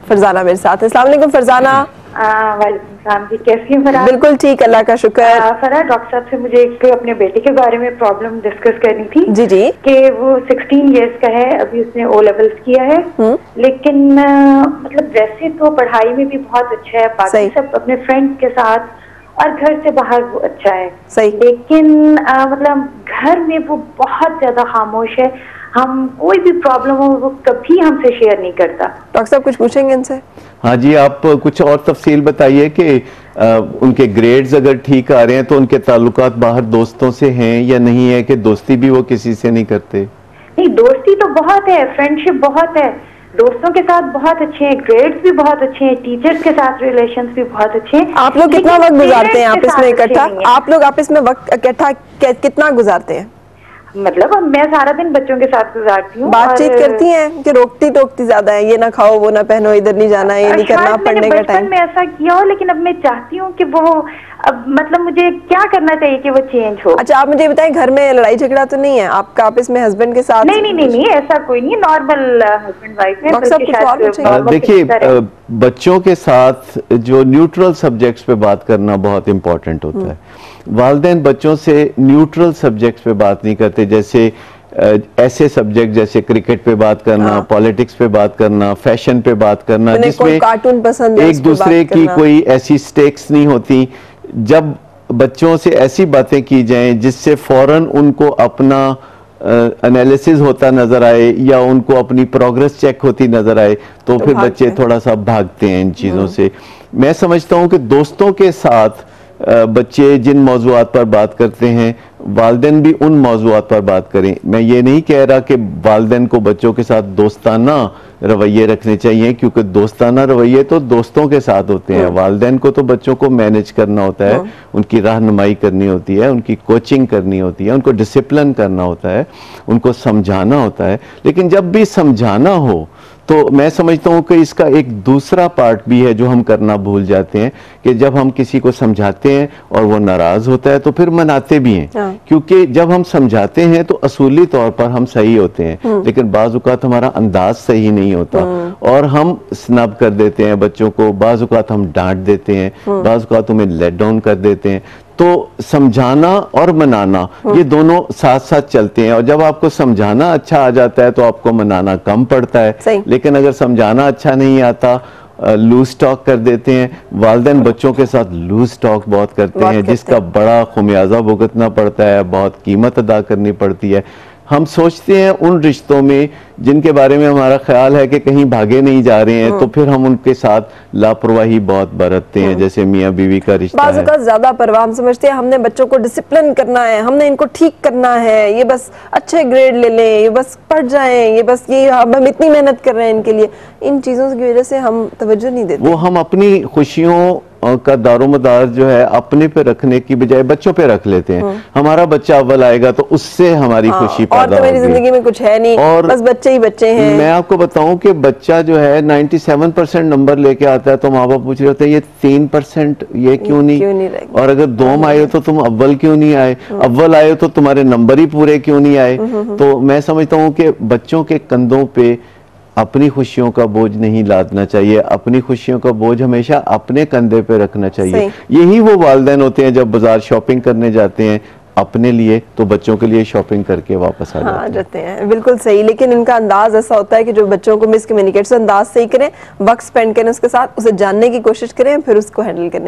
फरजाना मेरे साथ है। अस्सलाम वालेकुम फरजाना। वालेकुम सलाम जी, कैसी हैं फराह? बिल्कुल ठीक, अल्लाह का शुक्र। फराह, डॉक्टर साहब से मुझे एक अपने बेटे के बारे में प्रॉब्लम डिस्कस करनी थी। जी जी। कि वो 16 इयर्स का है, अभी उसने ओ लेवल्स किया है, लेकिन मतलब वैसे तो पढ़ाई में भी बहुत अच्छा है, बाकी सब अपने फ्रेंड्स के साथ और घर से बाहर वो अच्छा है, लेकिन मतलब घर में वो बहुत ज्यादा खामोश है। हम कोई भी प्रॉब्लम हो वो कभी हमसे शेयर नहीं करता। डॉक्टर साहब कुछ पूछेंगे इनसे? हाँ जी, आप कुछ और तफसील बताइए कि उनके ग्रेड्स अगर ठीक आ रहे हैं तो उनके ताल्लुकात बाहर दोस्तों से हैं या नहीं है, कि दोस्ती भी वो किसी से नहीं करते? नहीं, दोस्ती तो बहुत है, फ्रेंडशिप बहुत है, दोस्तों के साथ बहुत अच्छे हैं, ग्रेड्स भी बहुत अच्छे हैं, टीचर्स के साथ रिलेशंस भी बहुत अच्छे हैं। आप लोग कितना वक्त गुजारते हैं आपस में इकट्ठा? आप लोग आपस में वक्त इकट्ठा कितना गुजारते हैं? मतलब मैं सारा दिन बच्चों के साथ गुजारती हूँ। बातचीत करती हैं कि रोकती टोकती ज्यादा है, ये ना खाओ वो ना पहनो, इधर नहीं जाना, ये नहीं करना, पढ़ने का टाइम? मैं ऐसा किया हो, लेकिन अब मैं चाहती हूँ कि वो अब मतलब मुझे क्या करना चाहिए कि वो चेंज हो। अच्छा, आप मुझे बताएं, घर में लड़ाई झगड़ा तो नहीं है आपका आपस में हस्बैंड के साथ? नहीं, ऐसा कोई नहीं, नॉर्मल हस्बैंड वाइफ है। देखिए, बच्चों के साथ जो न्यूट्रल सब्जेक्ट्स पे बात करना बहुत इंपॉर्टेंट होता है। वालिदैन बच्चों से न्यूट्रल सब्जेक्ट्स पे बात नहीं करते, जैसे ऐसे सब्जेक्ट जैसे क्रिकेट पे बात करना, पॉलिटिक्स पे बात करना, फैशन पे बात करना, जिसमें कार्टून पसंद है, एक दूसरे की कोई ऐसी स्टेक्स नहीं होती। जब बच्चों से ऐसी बातें की जाएं जिससे फौरन उनको अपना एनालिसिस होता नजर आए या उनको अपनी प्रोग्रेस चेक होती नजर आए, तो फिर बच्चे थोड़ा सा भागते हैं इन चीज़ों से। मैं समझता हूँ कि दोस्तों के साथ बच्चे जिन मौज़ूआत पर बात करते हैं, वालिदैन भी उन मौज़ूआत पर बात करें। मैं ये नहीं कह रहा कि वालिदैन को बच्चों के साथ दोस्ताना रवैये रखने चाहिए, क्योंकि दोस्ताना रवैये तो दोस्तों के साथ होते हैं। वालिदैन को तो बच्चों को मैनेज करना होता है, उनकी रहनुमाई करनी होती है, उनकी कोचिंग करनी होती है, उनको डिसिप्लिन करना होता है, उनको समझाना होता है। लेकिन जब भी समझाना हो तो मैं समझता हूँ कि इसका एक दूसरा पार्ट भी है जो हम करना भूल जाते हैं, कि जब हम किसी को समझाते हैं और वो नाराज होता है तो फिर मनाते भी हैं। क्योंकि जब हम समझाते हैं तो असूली तौर पर हम सही होते हैं, लेकिन बाज़ औक़ात हमारा अंदाज सही नहीं होता और हम स्नब कर देते हैं बच्चों को, बाज़ औक़ात हम डांट देते हैं, बाज़ औक़ात उन्हें लेट डाउन कर देते हैं। तो समझाना और मनाना ये दोनों साथ साथ चलते हैं, और जब आपको समझाना अच्छा आ जाता है तो आपको मनाना कम पड़ता है। लेकिन अगर समझाना अच्छा नहीं आता, लूज टॉक कर देते हैं। वालिदैन बच्चों के साथ लूज टॉक बहुत करते हैं, जिसका बड़ा खुमियाजा भुगतना पड़ता है, बहुत कीमत अदा करनी पड़ती है। हम सोचते हैं उन रिश्तों में जिनके बारे में हमारा ख्याल है कि कहीं भागे नहीं जा रहे हैं, तो फिर हम उनके साथ लापरवाही बहुत बरतते हैं, जैसे मियाँ बीवी का रिश्ता है। ज्यादा परवाह हम समझते हैं, हमने बच्चों को डिसिप्लिन करना है, हमने इनको ठीक करना है, ये बस अच्छे ग्रेड ले लें, ये बस पढ़ जाएं, ये बस ये हम इतनी मेहनत कर रहे हैं इनके लिए। इन चीजों की वजह से हम तवज्जो नहीं देते। वो हम अपनी खुशियों का दारोमदार जो है अपने पे रखने की बजाय बच्चों पे रख लेते हैं। हमारा बच्चा अव्वल आएगा तो उससे हमारी खुशी पैदा होगी। और तो मेरी जिंदगी में कुछ है नहीं, और बस बच्चे ही बच्चे हैं। मैं आपको बताऊं कि बच्चा जो है 97% नंबर लेके आता है तो माँ बाप पूछ रहे होते हैं ये 3% ये क्यों नहीं, और अगर 2 आए तो तुम अव्वल क्यों नहीं आए, अव्वल आए तो तुम्हारे नंबर ही पूरे क्यों नहीं आए। तो मैं समझता हूँ कि बच्चों के कंधों पे अपनी खुशियों का बोझ नहीं लादना चाहिए, अपनी खुशियों का बोझ हमेशा अपने कंधे पे रखना चाहिए। यही वो वालिदैन होते हैं जब बाजार शॉपिंग करने जाते हैं अपने लिए, तो बच्चों के लिए शॉपिंग करके वापस आ जाते हैं। बिल्कुल सही, लेकिन इनका अंदाज ऐसा होता है कि जो बच्चों को मिसकम्युनिकेट अंदाज सही करें, वक्त स्पेंड करें उसके साथ, उसे जानने की कोशिश करें, फिर उसको हैंडल करें।